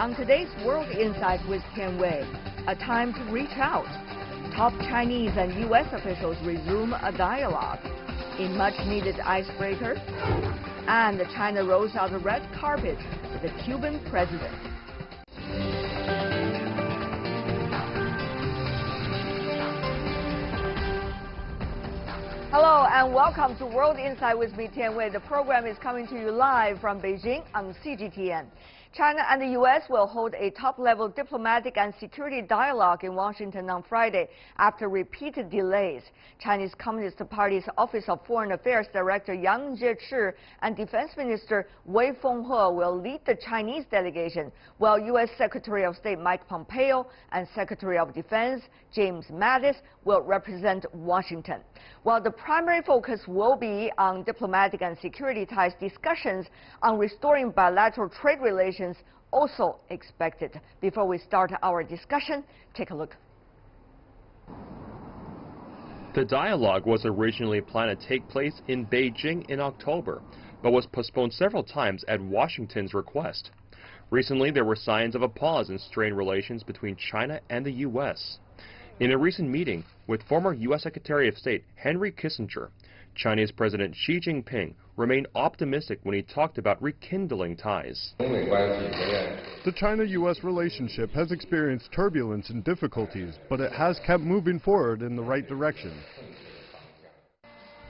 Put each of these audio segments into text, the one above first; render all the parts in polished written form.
On today's World Insight with Tian Wei, a time to reach out. Top Chinese and U.S. officials resume a dialogue. A much-needed icebreaker. And China rolls out a red carpet for the Cuban president. Hello and welcome to World Insight with me, Tian Wei. The program is coming to you live from Beijing on CGTN. China and the U.S. will hold a top-level diplomatic and security dialogue in Washington on Friday after repeated delays. Chinese Communist Party's Office of Foreign Affairs Director Yang Jiechi and Defense Minister Wei Fenghe will lead the Chinese delegation, while U.S. Secretary of State Mike Pompeo and Secretary of Defense James Mattis will represent Washington. While the primary focus will be on diplomatic and security ties, discussions on restoring bilateral trade relations also expected. Before we start our discussion, take a look. The dialogue was originally planned to take place in Beijing in October, but was postponed several times at Washington's request. Recently, there were signs of a pause in strained relations between China and the U.S. In a recent meeting with former U.S. Secretary of State Henry Kissinger, Chinese President Xi Jinping remained optimistic when he talked about rekindling ties. The China-U.S. relationship has experienced turbulence and difficulties, but it has kept moving forward in the right direction.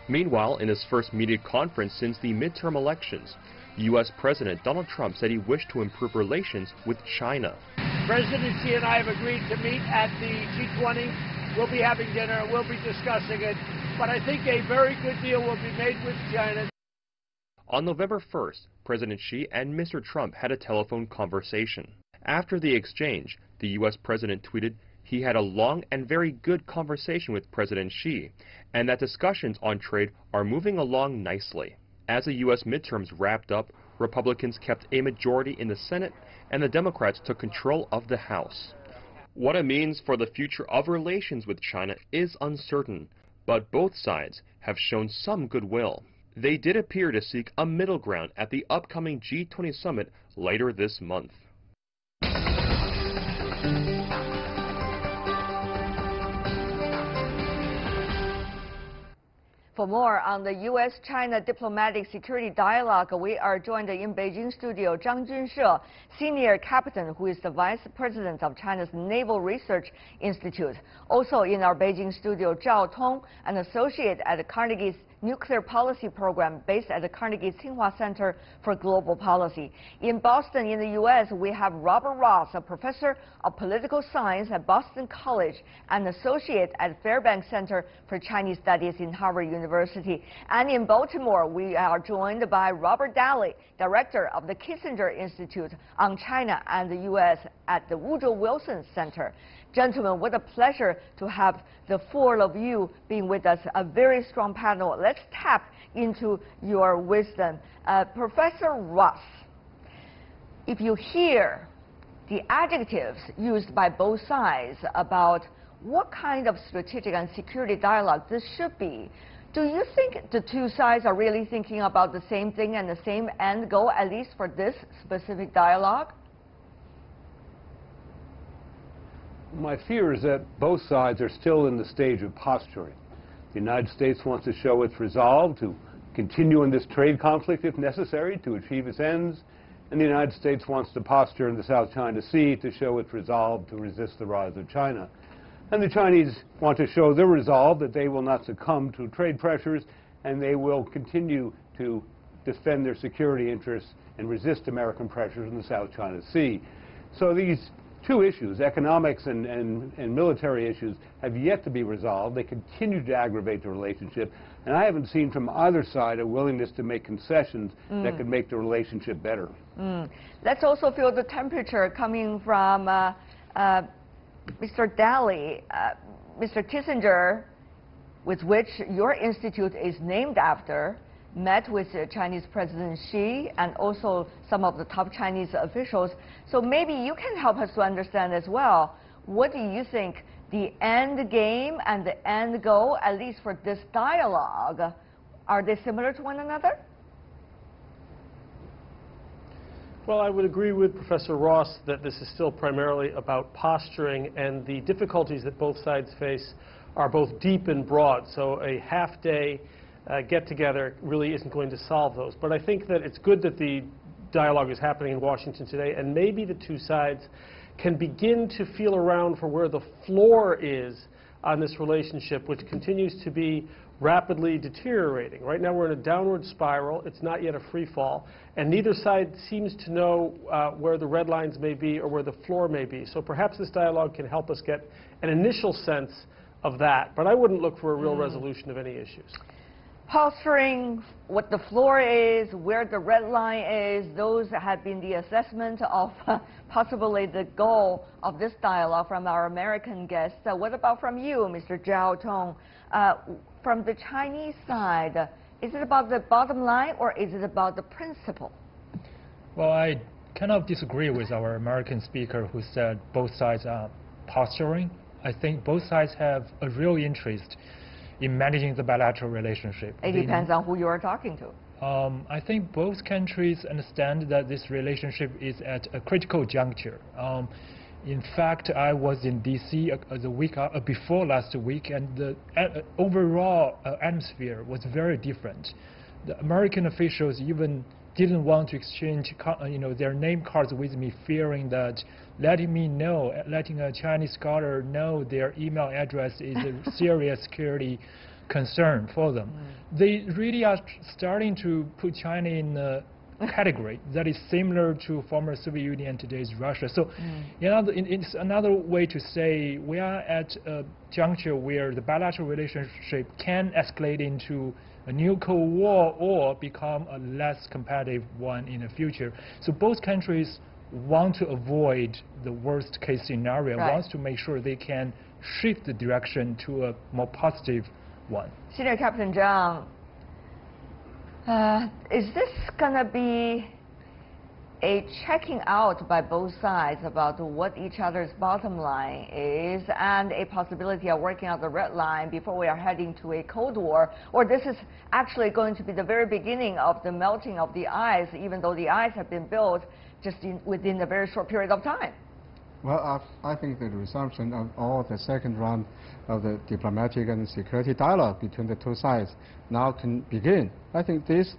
Meanwhile, in his first media conference since the midterm elections, U.S. President Donald Trump said he wished to improve relations with China. President Xi and I have agreed to meet at the G20. We'll be having dinner. We'll be discussing it. But I think a very good deal will be made with China. On November 1st, President Xi and Mr. Trump had a telephone conversation. After the exchange, the U.S. President tweeted he had a long and very good conversation with President Xi, and that discussions on trade are moving along nicely. As the U.S. midterms wrapped up, Republicans kept a majority in the Senate, and the Democrats took control of the House. What it means for the future of relations with China is uncertain, but both sides have shown some goodwill. They did appear to seek a middle ground at the upcoming G20 summit later this month. For more on the U.S.-China diplomatic security dialogue, we are joined in Beijing studio Zhang Junshe, senior captain who is the vice president of China's Naval Research Institute. Also in our Beijing studio, Zhao Tong, an associate at Carnegie's Nuclear Policy Program based at the Carnegie Tsinghua Center for Global Policy. In Boston, in the U.S., we have Robert Ross, a professor of political science at Boston College and associate at Fairbanks Center for Chinese Studies in Harvard University. And in Baltimore, we are joined by Robert Daly, director of the Kissinger Institute on China and the U.S. at the Woodrow Wilson Center. Gentlemen, what a pleasure to have the four of you being with us, a very strong panel. Let's tap into your wisdom. Professor Ross, if you hear the adjectives used by both sides about what kind of strategic and security dialogue this should be, do you think the two sides are really thinking about the same thing and the same end goal, at least for this specific dialogue? My fear is that both sides are still in the stage of posturing. The United States wants to show its resolve to continue in this trade conflict if necessary to achieve its ends, and the United States wants to posture in the South China Sea to show its resolve to resist the rise of China. And the Chinese want to show their resolve that they will not succumb to trade pressures, and they will continue to defend their security interests and resist American pressures in the South China Sea. So these two issues, economics and military issues, have yet to be resolved. They continue to aggravate the relationship, and I haven't seen from either side a willingness to make concessions that could make the relationship better. Let's also feel the temperature coming from Mr. Daly. Mr. Kissinger, with which your institute is named after, met with Chinese President Xi and also some of the top Chinese officials. So maybe you can help us to understand as well, what do you think the end game and the end goal, at least for this dialogue, are they similar to one another? Well, I would agree with Professor Ross that this is still primarily about posturing, and the difficulties that both sides face are both deep and broad. So a half-day get-together really isn't going to solve those. But I think that it's good that the dialogue is happening in Washington today, and maybe the two sides can begin to feel around for where the floor is on this relationship, which continues to be rapidly deteriorating. Right now we're in a downward spiral. It's not yet a free fall, and neither side seems to know where the red lines may be or where the floor may be. So perhaps this dialogue can help us get an initial sense of that, but I wouldn't look for a real resolution of any issues. Posturing, what the floor is, where the red line is, those have been the assessment of possibly the goal of this dialogue from our American guests. What about from you, Mr. Zhao Tong? From the Chinese side, is it about the bottom line or is it about the principle? Well, I kind of disagree with our American speaker who said both sides are posturing. I think both sides have a real interest in managing the bilateral relationship. It depends on who you are talking to. I think both countries understand that this relationship is at a critical juncture. In fact, I was in D.C. The week before last week, and the overall atmosphere was very different. The American officials even didn't want to exchange, their name cards with me, fearing that letting a Chinese scholar know their email address is a serious security concern for them. They really are starting to put China in a category that is similar to former Soviet Union and today's Russia. So, it's another way to say we are at a juncture where the bilateral relationship can escalate into a new Cold War or become a less competitive one in the future. So both countries want to avoid the worst case scenario, wants to make sure they can shift the direction to a more positive one. Senior Captain Zhang, is this going to be a checking out by both sides about what each other's bottom line is and a possibility of working out the red line before we are heading to a Cold War? Or this is actually going to be the very beginning of the melting of the ice, even though the ice have been built just within a very short period of time? Well, I think the resumption of all the second round of the diplomatic and security dialogue between the two sides now can begin. I think this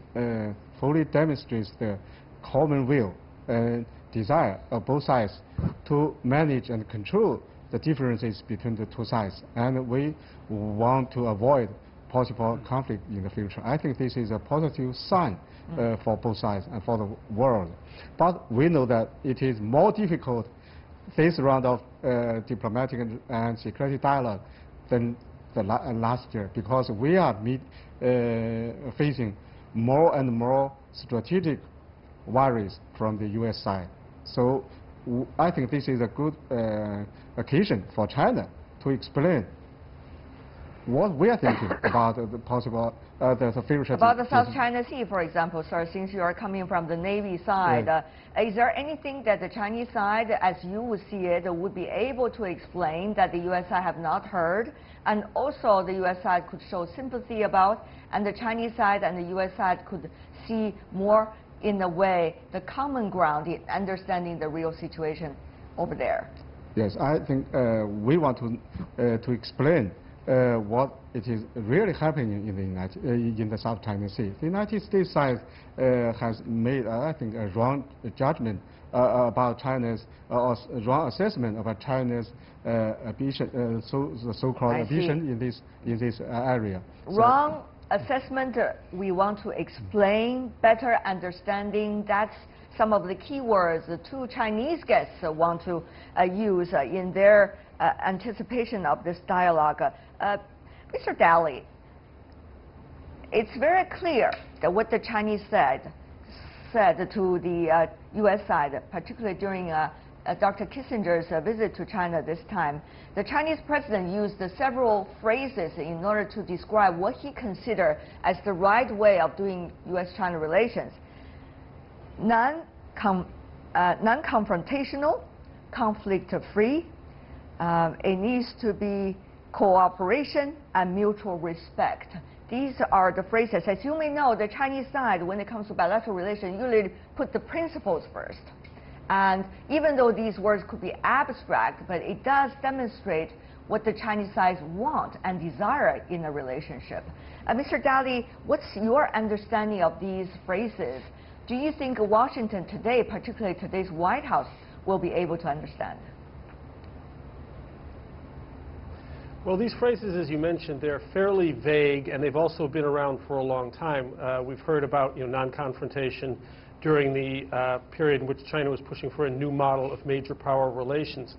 fully demonstrates the common will and desire of both sides to manage and control the differences between the two sides, and we want to avoid possible conflict in the future. I think this is a positive sign for both sides and for the world. But we know that it is more difficult this round of diplomatic and security dialogue than the last year, because we are facing more and more strategic worries from the U.S. side. So I think this is a good occasion for China to explain what we are thinking about the possible the future. About the South China Sea, for example, sir, since you are coming from the Navy side, is there anything that the Chinese side, as you would see it, would be able to explain that the U.S. side have not heard, and also the U.S. side could show sympathy about, and the Chinese side and the U.S. side could see more, in a way, the common ground in understanding the real situation over there? Yes, I think we want to explain what it is really happening in the South China Sea. The United States side has made, I think, a wrong judgment about China's, or wrong assessment about China's ambition, so-called ambition in this area. Wrong assessment. We want to explain better understanding. That's some of the key words the two Chinese guests want to use in their anticipation of this dialogue. Mr. Daly, it's very clear that what the Chinese said to the U.S. side, particularly during Dr. Kissinger's visit to China this time, the Chinese president used several phrases in order to describe what he considered as the right way of doing U.S.-China relations. Non-confrontational, conflict-free. It needs to be cooperation and mutual respect. these are the phrases. As you may know, the Chinese side, when it comes to bilateral relations, usually put the principles first. And even though these words could be abstract, but it does demonstrate what the Chinese side want and desire in a relationship. Mr. Daly, what's your understanding of these phrases? Do you think Washington today, particularly today's White House, will be able to understand? Well, these phrases, as you mentioned, they're fairly vague, and they've also been around for a long time. We've heard about non-confrontation during the period in which China was pushing for a new model of major power relations.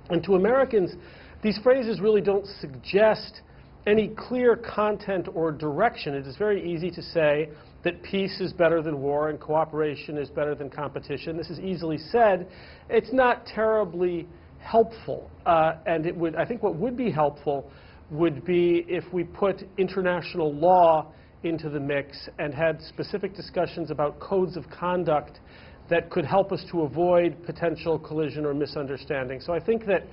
And to Americans, these phrases really don't suggest any clear content or direction. It is very easy to say that peace is better than war and cooperation is better than competition. This is easily said. It's not terribly helpful. And it would, I think what would be helpful would be if we put international law into the mix and had specific discussions about codes of conduct that could help us to avoid potential collision or misunderstanding. So I think that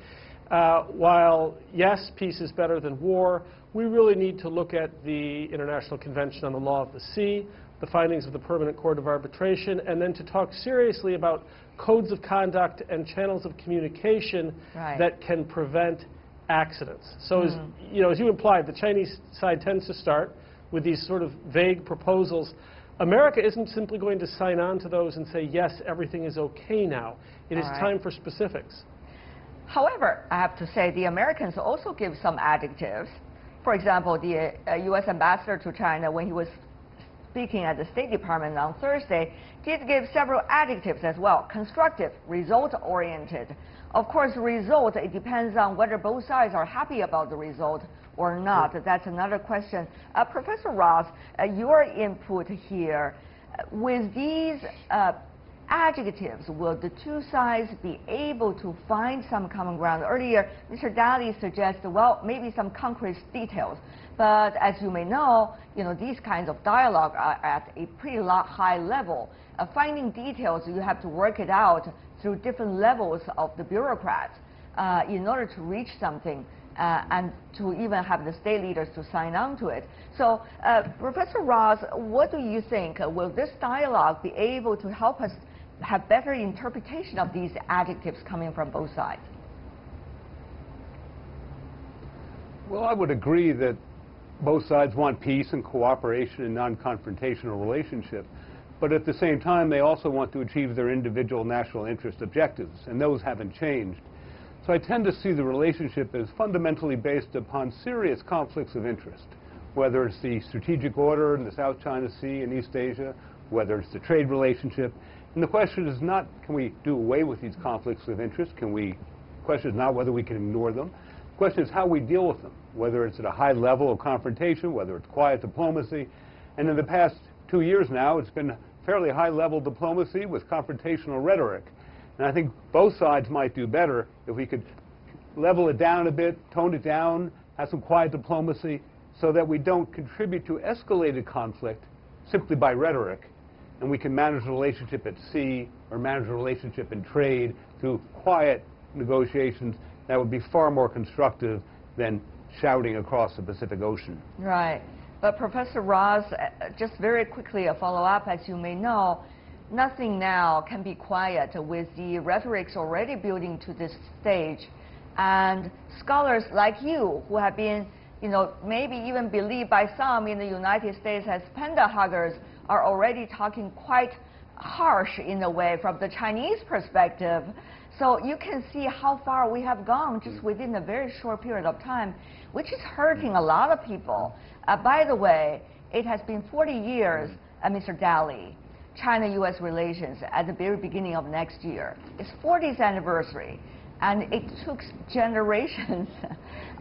while, yes, peace is better than war, we really need to look at the International Convention on the Law of the Sea, the findings of the Permanent Court of Arbitration, and then to talk seriously about codes of conduct and channels of communication that can prevent accidents. So as you implied, the Chinese side tends to start with these sort of vague proposals. America isn't simply going to sign on to those and say, yes, everything is okay now. It is time for specifics. However, I have to say the Americans also give some adjectives. For example, the U.S. ambassador to China, when he was speaking at the State Department on Thursday, did give several adjectives as well. Constructive, result-oriented. Of course, result, it depends on whether both sides are happy about the result or not. That's another question. Professor Ross, your input here. With these adjectives, will the two sides be able to find some common ground? Earlier, Mr. Daly suggested, well, maybe some concrete details. But as you may know, these kinds of dialogue are at a pretty high level. Finding details, you have to work it out through different levels of the bureaucrats in order to reach something and to even have the state leaders to sign on to it. So, Professor Ross, what do you think? Will this dialogue be able to help us have better interpretation of these adjectives coming from both sides? Well, I would agree that both sides want peace and cooperation and non-confrontational relationship. But at the same time, they also want to achieve their individual national interest objectives, and those haven't changed. So I tend to see the relationship as fundamentally based upon serious conflicts of interest, whether it's the strategic order in the South China Sea and East Asia, whether it's the trade relationship. And the question is not, can we do away with these conflicts of interest? The question is not whether we can ignore them. The question is how we deal with them, whether it's at a high level of confrontation, whether it's quiet diplomacy. And in the past 2 years now, it's been fairly high-level diplomacy with confrontational rhetoric. And I think both sides might do better if we could level it down a bit, tone it down, have some quiet diplomacy, so that we don't contribute to escalated conflict simply by rhetoric, and we can manage the relationship at sea or manage the relationship in trade through quiet negotiations that would be far more constructive than shouting across the Pacific Ocean. Right. But Professor Ross, just very quickly a follow-up, as you may know, nothing now can be quiet with the rhetorics already building to this stage. And scholars like you, who have been, maybe even believed by some in the United States as panda huggers, are already talking quite harsh in a way from the Chinese perspective. So you can see how far we have gone just within a very short period of time, which is hurting a lot of people. By the way, it has been 40 years, Mr. Daly, China-U.S. relations at the very beginning of next year. It's 40th anniversary, and it took generations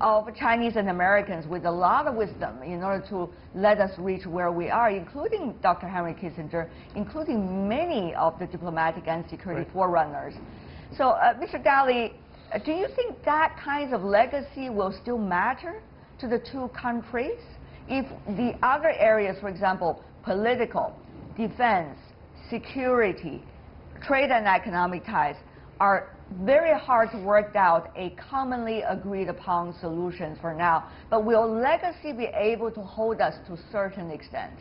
of Chinese and Americans with a lot of wisdom in order to let us reach where we are, including Dr. Henry Kissinger, including many of the diplomatic and security forerunners. So, Mr. Daly, do you think that kind of legacy will still matter to the two countries if the other areas, for example, political, defense, security, trade and economic ties, are very hard to work out a commonly agreed upon solutions for now. But will legacy be able to hold us to a certain extent?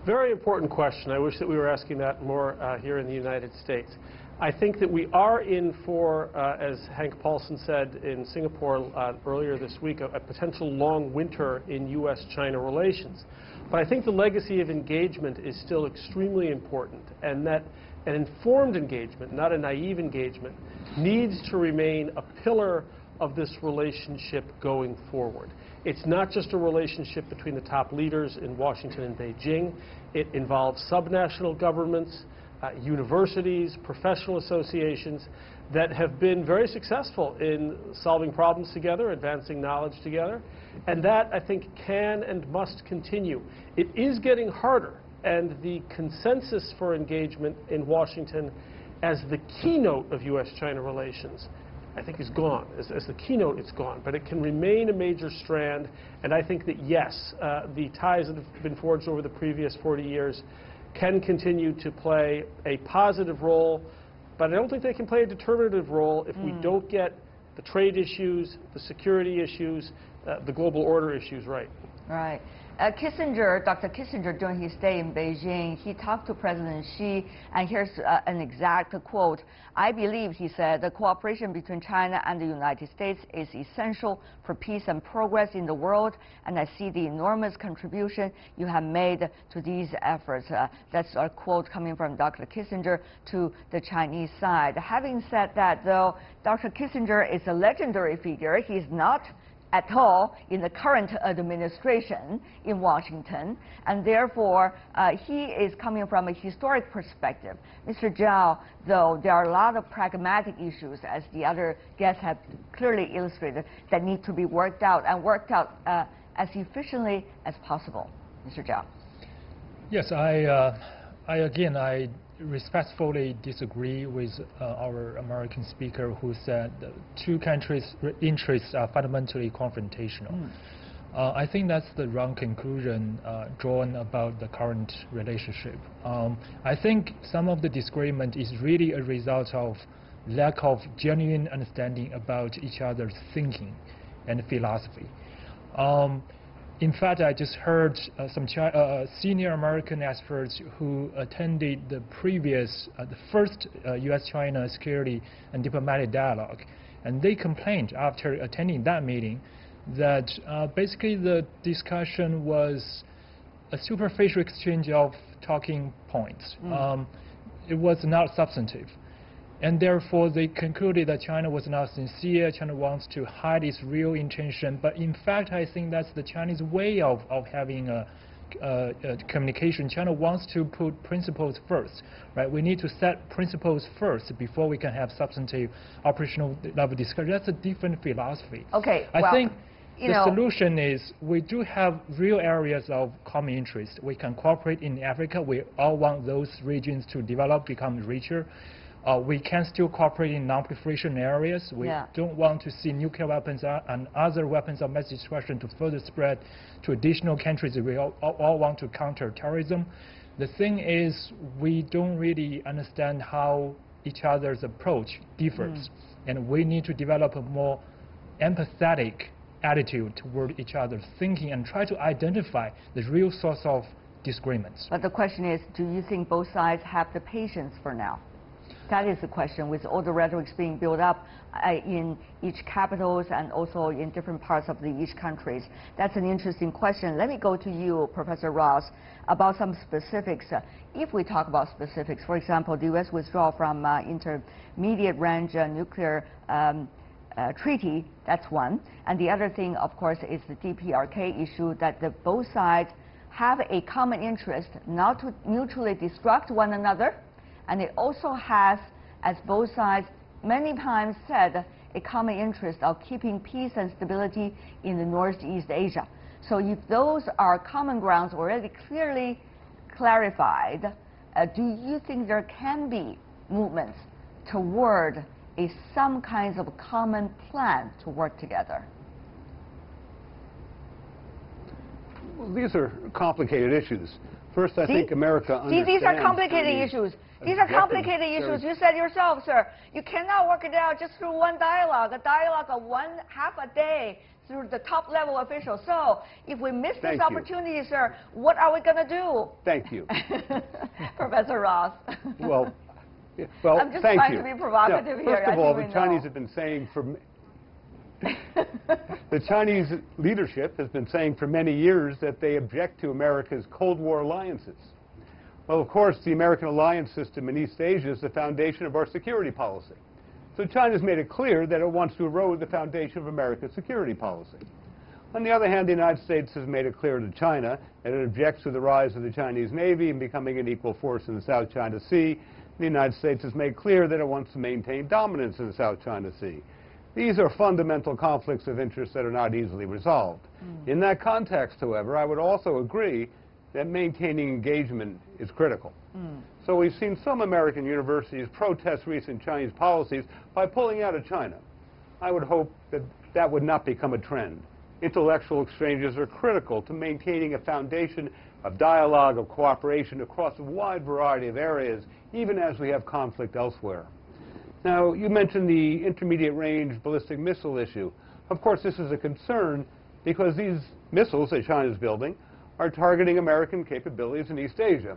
Very important question. I wish that we were asking that more here in the United States. I think that we are in for, as Hank Paulson said in Singapore earlier this week, a potential long winter in U.S.-China relations. But I think the legacy of engagement is still extremely important, and that an informed engagement, not a naive engagement, needs to remain a pillar of this relationship going forward. It's not just a relationship between the top leaders in Washington and Beijing. It involves subnational governments, universities, professional associations that have been very successful in solving problems together, advancing knowledge together. And that, I think, can and must continue. It is getting harder, and the consensus for engagement in Washington as the keynote of U.S.-China relations, I think, is gone. As the keynote, it's gone. But it can remain a major strand, and I think that, yes, the ties that have been forged over the previous 40 years can continue to play a positive role, but I don't think they can play a determinative role if we don't get the trade issues, the security issues, the global order issues right. Right. Kissinger, Dr. Kissinger, during his stay in Beijing, he talked to President Xi, and here's an exact quote. "I believe," he said, "the cooperation between China and the United States is essential for peace and progress in the world, and I see the enormous contribution you have made to these efforts." That's a quote coming from Dr. Kissinger to the Chinese side. Having said that, though, Dr. Kissinger is a legendary figure. He's not at all in the current administration in Washington, and therefore he is coming from a historic perspective. Mr. Zhao, though, there are a lot of pragmatic issues, as the other guests have clearly illustrated, that need to be worked out and worked out as efficiently as possible. Mr. Zhao. Yes, I respectfully disagree with our American speaker who said the two countries' interests are fundamentally confrontational. I think that's the wrong conclusion drawn about the current relationship. I think some of the disagreement is really a result of lack of genuine understanding about each other's thinking and philosophy. In fact, I just heard some senior American experts who attended the first U.S.-China security and diplomatic dialogue, and they complained after attending that meeting that basically the discussion was a superficial exchange of talking points. It was not substantive. And therefore, they concluded that China was not sincere. China wants to hide its real intention. But in fact, I think that's the Chinese way of having a communication. China wants to put principles first, right? We need to set principles first before we can have substantive operational level discussion. That's a different philosophy. Okay. I think the solution is we do have real areas of common interest. We can cooperate in Africa. We all want those regions to develop, become richer. We can still cooperate in non-proliferation areas. We don't want to see nuclear weapons and other weapons of mass destruction to further spread to additional countries. We all want to counter terrorism. The thing is, we don't really understand how each other's approach differs. And we need to develop a more empathetic attitude toward each other's thinking and try to identify the real source of disagreements. But the question is, do you think both sides have the patience for now? That is the question, with all the rhetorics being built up in each capitals and also in different parts of each countries. That's an interesting question. Let me go to you, Professor Ross, about some specifics. If we talk about specifics, for example, the U.S. withdrawal from intermediate range nuclear treaty, that's one. And the other thing, of course, is the DPRK issue, that both sides have a common interest not to mutually destruct one another. And it also has, as both sides many times said, a common interest of keeping peace and stability in the Northeast Asia. So if those are common grounds already clearly clarified, do you think there can be movements toward some kinds of common plan to work together? Well, these are complicated issues. First, I think America understands. These are complicated issues. These are complicated issues. You said yourself, sir. You cannot work it out just through one dialogue, a dialogue of half a day through the top level officials. So if we miss this opportunity, sir, what are we going to do? Thank you. Professor Ross. Well, I'm just thank trying you. to be provocative here. First of all, the Chinese have been saying the Chinese leadership has been saying for many years that they object to America's Cold War alliances. Well, of course, the American alliance system in East Asia is the foundation of our security policy. So China's made it clear that it wants to erode the foundation of America's security policy. On the other hand, the United States has made it clear to China that it objects to the rise of the Chinese Navy and becoming an equal force in the South China Sea. The United States has made clear that it wants to maintain dominance in the South China Sea. These are fundamental conflicts of interest that are not easily resolved. In that context, however, I would also agree that maintaining engagement is critical. So we've seen some American universities protest recent Chinese policies by pulling out of China. I would hope that that would not become a trend. Intellectual exchanges are critical to maintaining a foundation of dialogue, of cooperation across a wide variety of areas, even as we have conflict elsewhere. Now, you mentioned the intermediate-range ballistic missile issue. Of course, this is a concern because these missiles that China is building are targeting American capabilities in East Asia.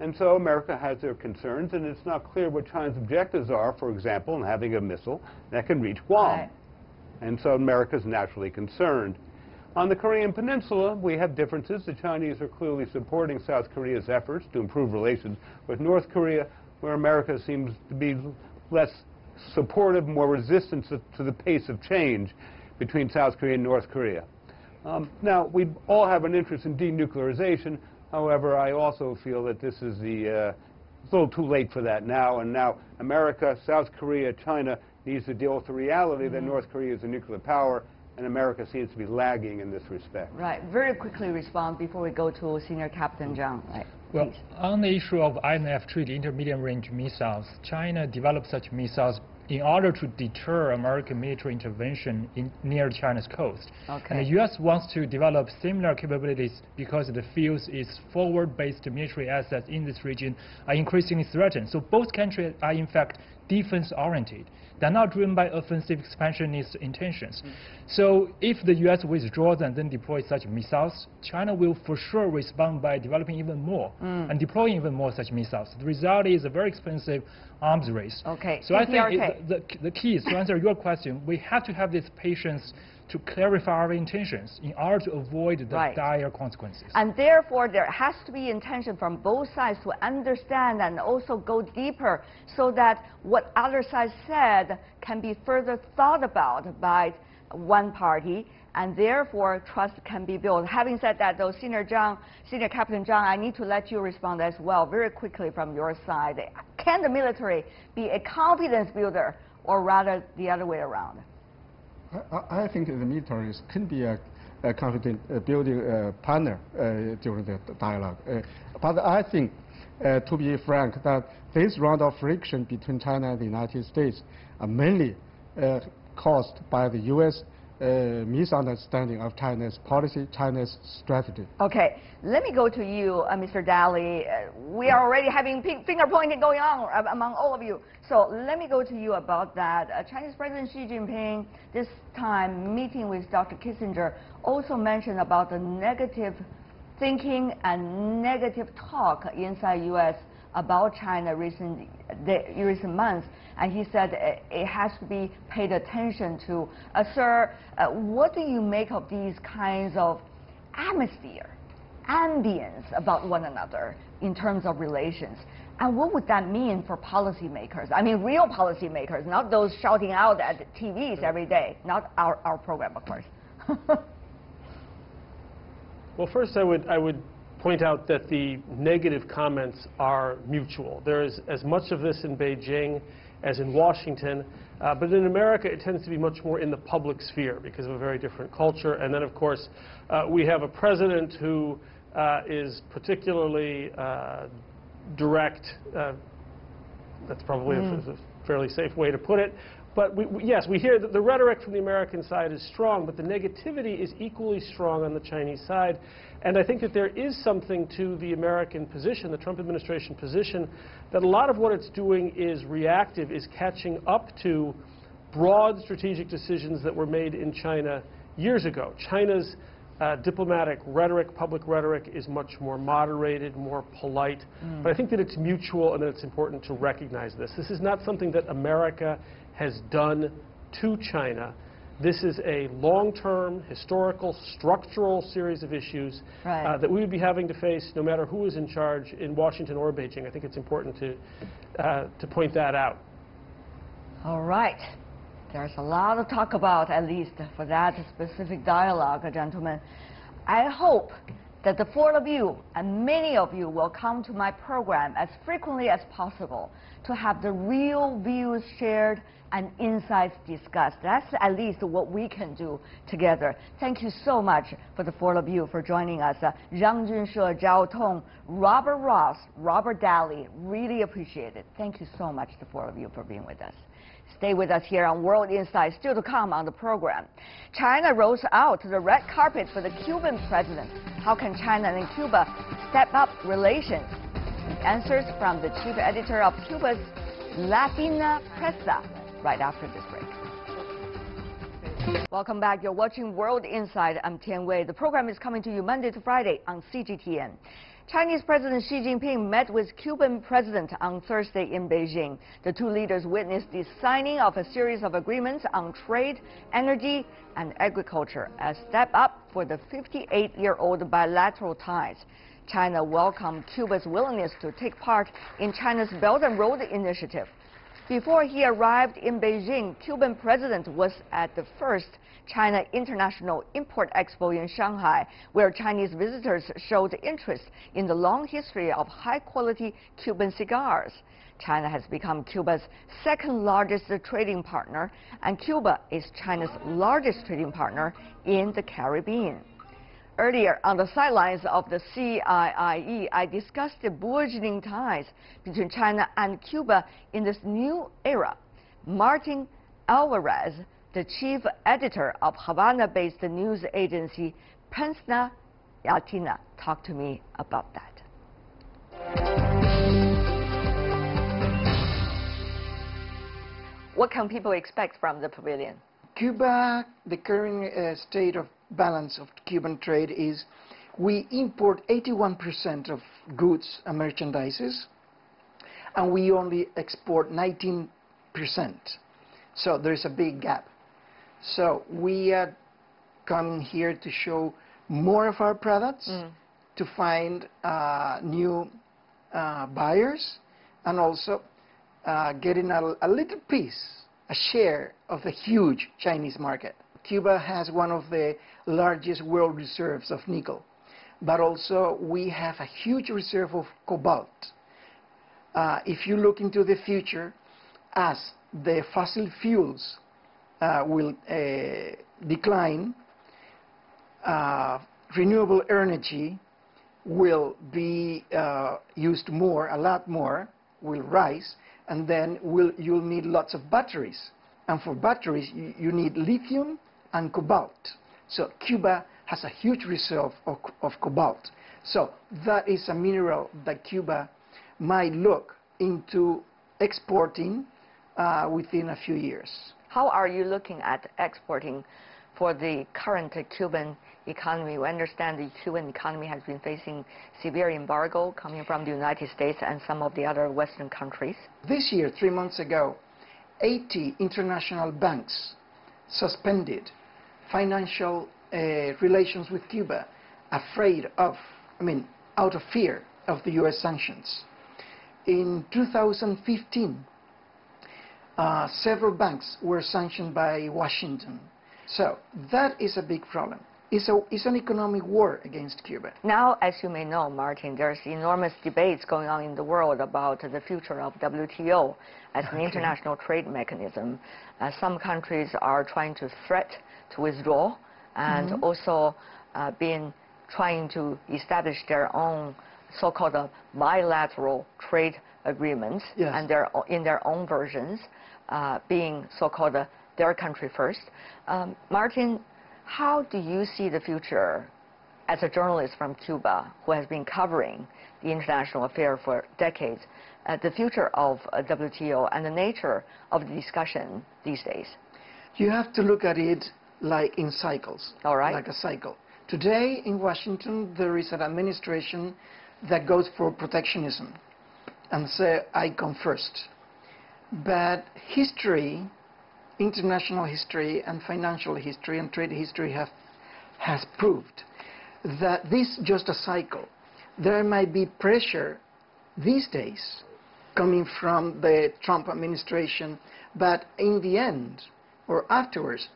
And so America has their concerns, and it's not clear what China's objectives are, for example, in having a missile that can reach Guam. Right. And so America is naturally concerned. On the Korean Peninsula, we have differences. The Chinese are clearly supporting South Korea's efforts to improve relations with North Korea, where America seems to be less supportive, more resistant to the pace of change between South Korea and North Korea. Now, we all have an interest in denuclearization. However, I also feel that this is it's a little too late for that now. And now America, South Korea, China needs to deal with the reality that North Korea is a nuclear power, and America seems to be lagging in this respect. Right. Very quickly respond before we go to Senior Captain Zhang. Right. Well, on the issue of INF treaty, intermediate-range missiles, China developed such missiles in order to deter American military intervention near China's coast. Okay. And the U.S. wants to develop similar capabilities because it feels its forward-based military assets in this region are increasingly threatened. So both countries are, in fact, defense-oriented. They're not driven by offensive expansionist intentions. So if the U.S. withdraws and then deploys such missiles, China will for sure respond by developing even more and deploying even more such missiles. The result is a very expensive arms race. Okay. So I think the key is to answer your question. We have to have this patience to clarify our intentions in order to avoid the dire consequences. And therefore, there has to be intention from both sides to understand and also go deeper so that what other side said can be further thought about by one party, and therefore trust can be built. Having said that, though, Senior Captain Zhang, I need to let you respond as well very quickly from your side. Can the military be a confidence builder, or rather the other way around? I think the militaries can be a confident building partner during the dialogue. But I think, to be frank, that this round of friction between China and the United States are mainly caused by the U.S. Misunderstanding of China's policy, China's strategy. Okay, let me go to you, Mr. Daly. We are already having finger pointing going on among all of you. So let me go to you about that. Chinese President Xi Jinping, this time meeting with Dr. Kissinger, also mentioned about the negative thinking and negative talk inside U.S. about China recent months, and he said it has to be paid attention to. Sir, what do you make of these kinds of atmosphere, ambience about one another in terms of relations? And what would that mean for policymakers? I mean, real policymakers, not those shouting out at TVs every day, not our program, of course. Well, first I would point out that the negative comments are mutual. There is as much of this in Beijing as in Washington, but in America it tends to be much more in the public sphere because of a very different culture. And then, of course, we have a president who is particularly direct. That's probably a fairly safe way to put it. But yes, we hear that the rhetoric from the American side is strong, but the negativity is equally strong on the Chinese side. And I think that there is something to the American position, the Trump administration position, that a lot of what it's doing is reactive, is catching up to broad strategic decisions that were made in China years ago. China's diplomatic rhetoric, public rhetoric, is much more moderated, more polite. But I think that it's mutual and that it's important to recognize this. This is not something that America has done to China. This is a long-term, historical, structural series of issues that we would be having to face no matter who is in charge in Washington or Beijing. I think it's important to point that out. All right. There's a lot to talk about, at least for that specific dialogue, gentlemen. I hope that the four of you and many of you will come to my program as frequently as possible to have the real views shared and insights discussed. That's at least what we can do together. Thank you so much for the four of you for joining us. Zhang Junshe, Zhao Tong, Robert Ross, Robert Daly, really appreciate it. Thank you so much, the four of you, for being with us. Stay with us here on World Insight, still to come on the program. China rolls out the red carpet for the Cuban president. How can China and Cuba step up relations? The answers from the chief editor of Cuba's Latina Presa right after this break. Welcome back. You're watching World Insight. I'm Tian Wei. The program is coming to you Monday to Friday on CGTN. Chinese President Xi Jinping met with Cuban President on Thursday in Beijing. The two leaders witnessed the signing of a series of agreements on trade, energy, and agriculture, a step up for the 58-year-old bilateral ties. China welcomed Cuba's willingness to take part in China's Belt and Road Initiative. Before he arrived in Beijing, Cuban President was at the first China International Import Expo in Shanghai, where Chinese visitors showed interest in the long history of high-quality Cuban cigars. China has become Cuba's second-largest trading partner, and Cuba is China's largest trading partner in the Caribbean. Earlier, on the sidelines of the CIIE, I discussed the burgeoning ties between China and Cuba in this new era. Martin Alvarez, the chief editor of Havana-based news agency Prensa Latina, talked to me about that. What can people expect from the pavilion? Cuba, the current state of balance of Cuban trade is we import 81% of goods and merchandises, and we only export 19%. So there's a big gap. So we are coming here to show more of our products, to find new buyers, and also getting a little piece, a share of the huge Chinese market. Cuba has one of the largest world reserves of nickel, but also we have a huge reserve of cobalt. If you look into the future, as the fossil fuels will decline, renewable energy will be used more, a lot more, will rise, and then you'll need lots of batteries. And for batteries, you need lithium and cobalt. So Cuba has a huge reserve of cobalt. So that is a mineral that Cuba might look into exporting within a few years. How are you looking at exporting for the current Cuban economy? We understand the Cuban economy has been facing severe embargo coming from the United States and some of the other Western countries. This year, 3 months ago, 80 international banks suspended financial relations with Cuba, out of fear of the U.S. sanctions. In 2015, several banks were sanctioned by Washington. So that is a big problem. It's an economic war against Cuba. Now, as you may know, Martin, there's enormous debates going on in the world about the future of WTO as an international trade mechanism. Some countries are trying to threat to withdraw and also trying to establish their own so-called bilateral trade agreements, Yes. and in their own versions, being so-called their country first. Martin, how do you see the future as a journalist from Cuba who has been covering the international affair for decades, the future of WTO and the nature of the discussion these days? You have to look at it like in cycles, All right. like a cycle. Today in Washington, there is an administration that goes for protectionism and say, I come first. But history, international history and financial history and trade history has proved that this is just a cycle. There might be pressure these days coming from the Trump administration, but in the end, or afterwards,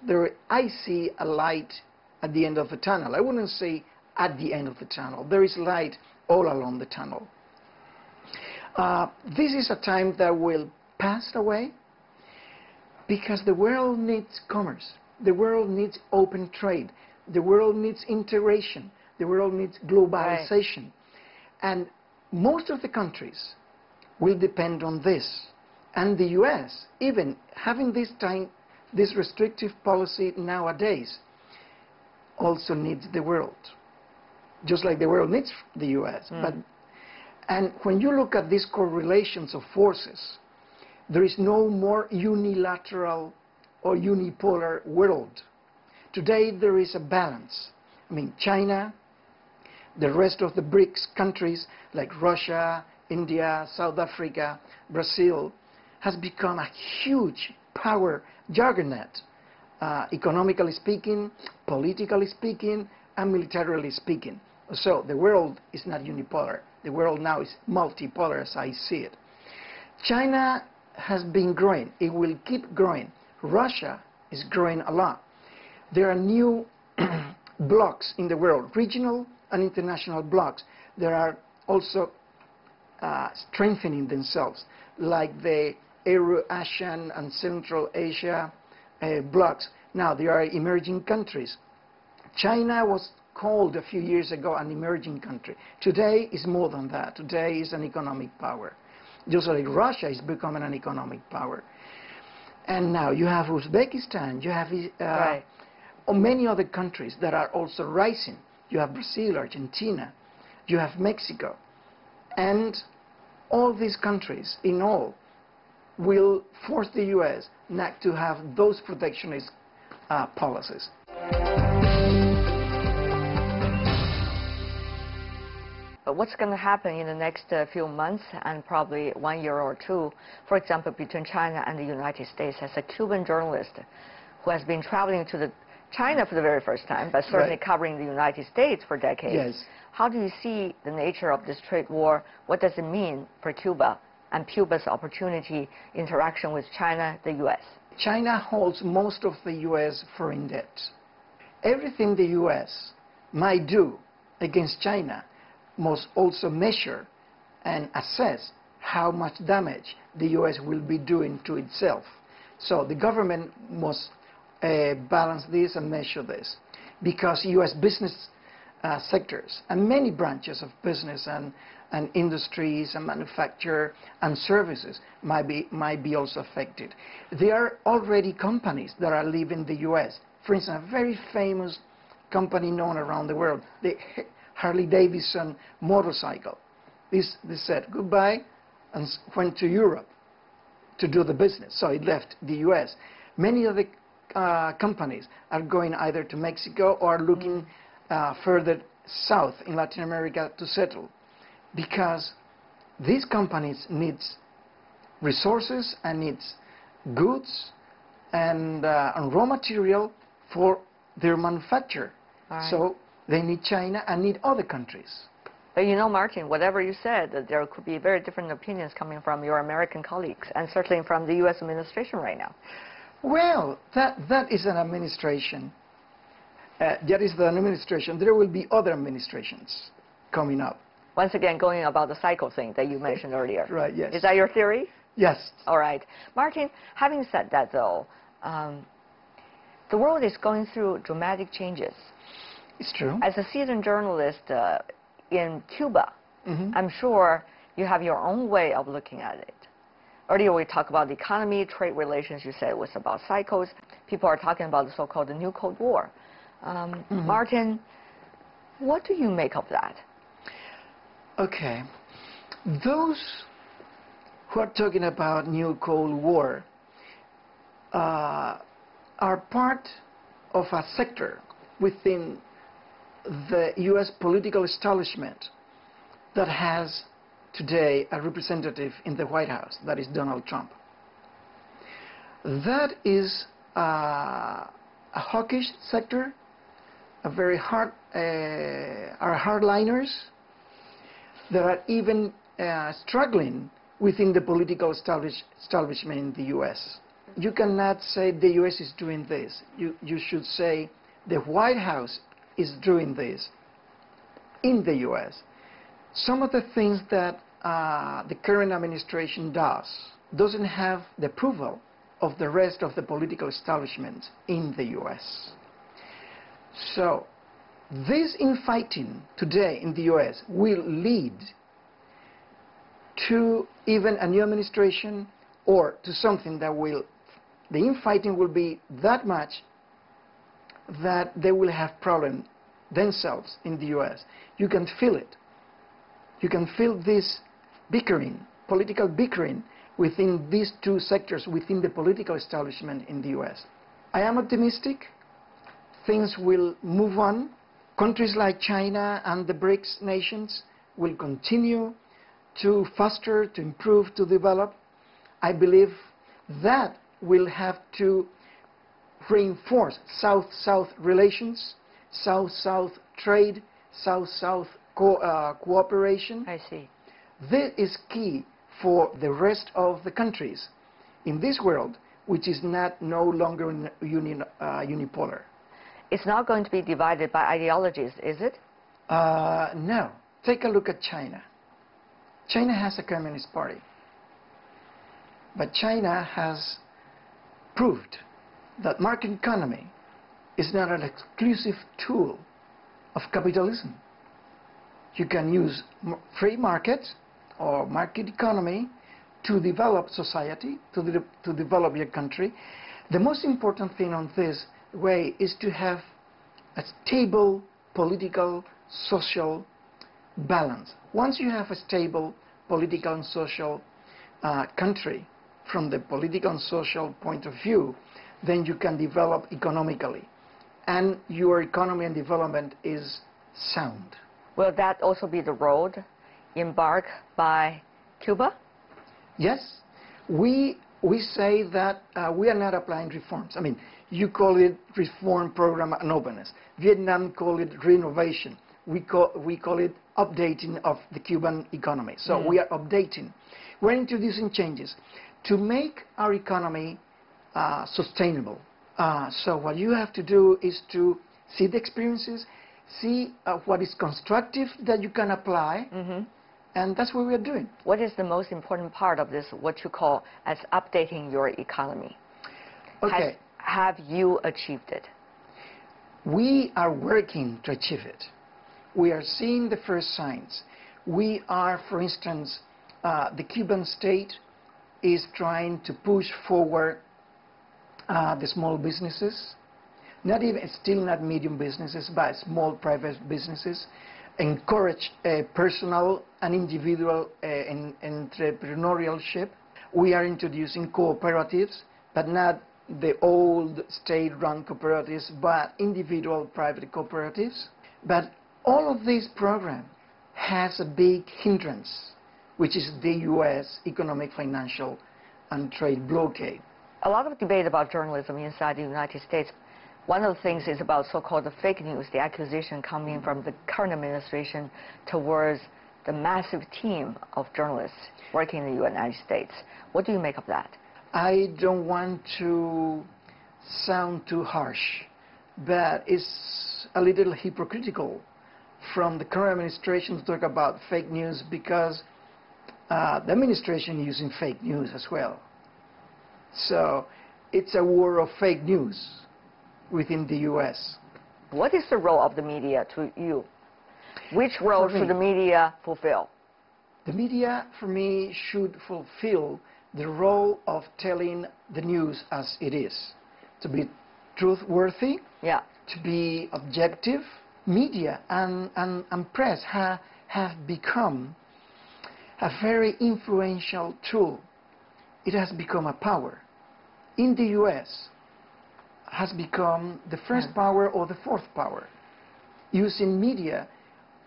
I see a light at the end of the tunnel. I wouldn't say at the end of the tunnel. There is light all along the tunnel. This is a time that will pass away because the world needs commerce. The world needs open trade. The world needs integration. The world needs globalization. Right. And most of the countries will depend on this. And the US, even having this restrictive policy nowadays, also needs the world, just like the world needs the US. And when you look at these correlations of forces, there is no more unilateral or unipolar world. Today there is a balance. I mean, China, the rest of the BRICS countries like Russia, India, South Africa, Brazil, has become a huge power juggernaut, economically speaking, politically speaking, and militarily speaking. So the world is not unipolar. The world now is multipolar as I see it. China has been growing. It will keep growing. Russia is growing a lot. There are new blocks in the world, regional and international blocks. There are also strengthening themselves, like the Euro-Asian and Central Asia blocks. Now there are emerging countries. China was called a few years ago an emerging country. Today is more than that. Today is an economic power. Just like Russia is becoming an economic power. And now you have Uzbekistan, you have many other countries that are also rising. You have Brazil, Argentina, you have Mexico. And all these countries, in all, will force the US not to have those protectionist policies. What's going to happen in the next few months and probably 1 year or two, for example, between China and the United States? As a Cuban journalist who has been traveling to China for the very first time, but certainly covering the United States for decades, how do you see the nature of this trade war? What does it mean for Cuba and Cuba's opportunity interaction with China, the US? China holds most of the US foreign debt. Everything the US might do against China must also measure and assess how much damage the US will be doing to itself. So the government must balance this and measure this, because US business sectors and many branches of business and industries and manufacture and services might be also affected. There are already companies that are leaving the US. For instance, a very famous company known around the world, the Harley-Davidson motorcycle. They said goodbye and went to Europe to do the business. So it left the US. Many of the companies are going either to Mexico or looking further south in Latin America to settle, because these companies need resources and needs goods and raw material for their manufacture. So they need China and need other countries. But you know, Martin, whatever you said, that there could be very different opinions coming from your American colleagues and certainly from the US administration right now. Well, that is an administration. That is the administration. There will be other administrations coming up. Once again, going about the cycle thing that you mentioned earlier. Right, yes. Is that your theory? Yes. All right. Martin, having said that, though, the world is going through dramatic changes. It's true. As a seasoned journalist in Cuba, I'm sure You have your own way of looking at it. Earlier we talked about the economy, trade relations. You said it was about cycles. People are talking about the so-called New Cold War. Martin, what do you make of that? Okay. Those who are talking about New Cold War are part of a sector within the U.S. political establishment that has today a representative in the White House, that is Donald Trump. That is a hawkish sector, a very hardliners that are even struggling within the political establishment in the U.S. You cannot say the U.S. is doing this. You should say the White House is doing this in the U.S. Some of the things that the current administration doesn't have the approval of the rest of the political establishment in the U.S. So this infighting today in the U.S. will lead to even a new administration or to something that will, the infighting will be that much that they will have problems themselves in the U.S. You can feel it. You can feel this bickering, political bickering within these two sectors, within the political establishment in the U.S. I am optimistic. Things will move on. Countries like China and the BRICS nations will continue to foster, to improve, to develop. I believe that will have to reinforce South-South relations, South-South trade, South-South cooperation. I see. This is key for the rest of the countries in this world, which is no longer unipolar. It's not going to be divided by ideologies, is it? No. Take a look at China. China has a Communist Party. But China has proved that market economy is not an exclusive tool of capitalism. You can use free market or market economy to develop society, to develop your country. The most important thing on this way is to have a stable political, social balance. Once you have a stable political and social country, from the political and social point of view, then you can develop economically. And your economy and development is sound. Will that also be the road embarked by Cuba? Yes. We say that we are not applying reforms. I mean, you call it reform program and openness. Vietnam call it renovation. We call it updating of the Cuban economy. So we are updating. We're introducing changes to make our economy sustainable. So what you have to do is to see the experiences, see what is constructive that you can apply, and that's what we are doing. What is the most important part of this, what you call as updating your economy? Okay. Have you achieved it? We are working to achieve it. We are seeing the first signs. We are, for instance, the Cuban state is trying to push forward the small businesses, still not medium businesses, but small private businesses, encourage personal and individual entrepreneurship. We are introducing cooperatives, but not the old state-run cooperatives, but individual private cooperatives. But all of this program has a big hindrance, which is the U.S. economic, financial, and trade blockade. A lot of debate about journalism inside the United States. One of the things is about so-called the fake news, the accusation coming from the current administration towards the massive team of journalists working in the United States. What do you make of that? I don't want to sound too harsh, but it's a little hypocritical from the current administration to talk about fake news, because the administration is using fake news as well. So it's a war of fake news within the U.S. What is the role of the media to you? Which role should the media fulfill? The media, for me, should fulfill the role of telling the news as it is. To be truthworthy, yeah, to be objective. Media and press have become a very influential tool. It has become a power. In the US, has become the first power or the fourth power, using media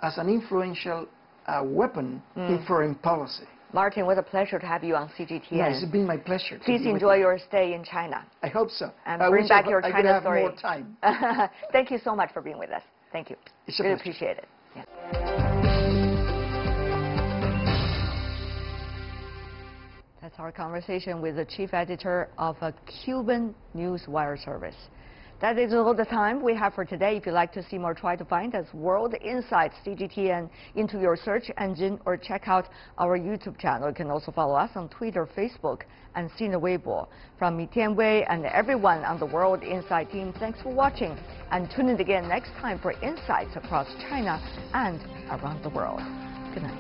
as an influential weapon in foreign policy. Martin, what a pleasure to have you on CGTN. Yes, it's been my pleasure. Please enjoy your stay in China. I hope so. And bring back your China have story. More time. Thank you so much for being with us. Thank you. It's a really pleasure. appreciate it. Yeah. That's our conversation with the chief editor of a Cuban news wire service. That is all the time we have for today. If you'd like to see more, try to find us World Insights CGTN into your search engine or check out our YouTube channel. You can also follow us on Twitter, Facebook, and Sina Weibo. From Mi Tianwei and everyone on the World Insight team, thanks for watching, and tune in again next time for insights across China and around the world. Good night.